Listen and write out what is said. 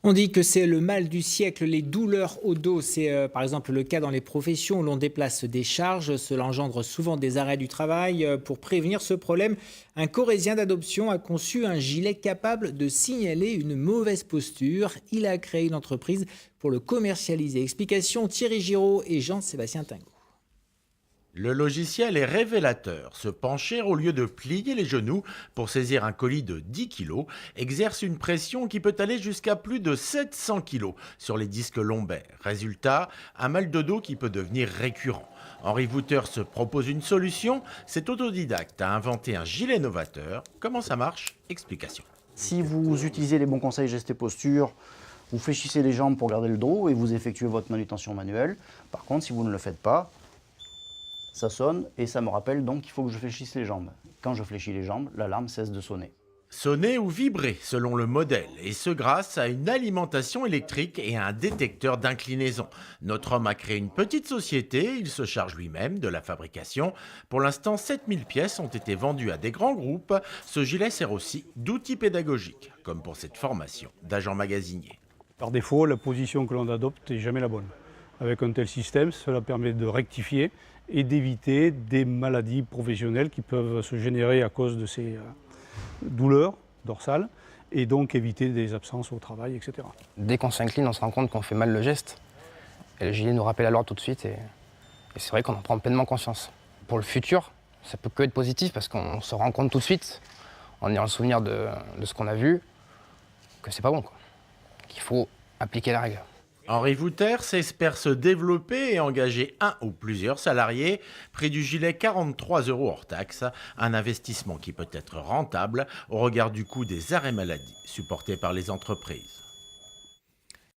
On dit que c'est le mal du siècle, les douleurs au dos. C'est par exemple le cas dans les professions où l'on déplace des charges. Cela engendre souvent des arrêts du travail. Pour prévenir ce problème, un Corrézien d'adoption a conçu un gilet capable de signaler une mauvaise posture. Il a créé une entreprise pour le commercialiser. Explication Thierry Giraud et Jean-Sébastien Tingot. Le logiciel est révélateur. Se pencher au lieu de plier les genoux pour saisir un colis de 10 kg exerce une pression qui peut aller jusqu'à plus de 700 kg sur les disques lombaires. Résultat, un mal de dos qui peut devenir récurrent. Henri Wouters se propose une solution. Cet autodidacte a inventé un gilet novateur. Comment ça marche? Explication. Si vous utilisez les bons conseils gestes et postures, vous fléchissez les jambes pour garder le dos et vous effectuez votre manutention manuelle. Par contre, si vous ne le faites pas, ça sonne et ça me rappelle donc qu'il faut que je fléchisse les jambes. Quand je fléchis les jambes, l'alarme cesse de sonner. Sonner ou vibrer selon le modèle, et ce grâce à une alimentation électrique et à un détecteur d'inclinaison. Notre homme a créé une petite société, il se charge lui-même de la fabrication. Pour l'instant, 7000 pièces ont été vendues à des grands groupes. Ce gilet sert aussi d'outil pédagogique, comme pour cette formation d'agent magasinier. Par défaut, la position que l'on adopte n'est jamais la bonne. Avec un tel système, cela permet de rectifier et d'éviter des maladies professionnelles qui peuvent se générer à cause de ces douleurs dorsales et donc éviter des absences au travail, etc. Dès qu'on s'incline, on se rend compte qu'on fait mal le geste. Et le gilet nous rappelle à l'ordre tout de suite et c'est vrai qu'on en prend pleinement conscience. Pour le futur, ça peut que être positif parce qu'on se rend compte tout de suite, en ayant le souvenir de ce qu'on a vu, que c'est pas bon, quoi. Qu'il faut appliquer la règle. Henri Wouters espère se développer et engager un ou plusieurs salariés. Prix du gilet 43 € hors taxe, un investissement qui peut être rentable au regard du coût des arrêts maladie supportés par les entreprises.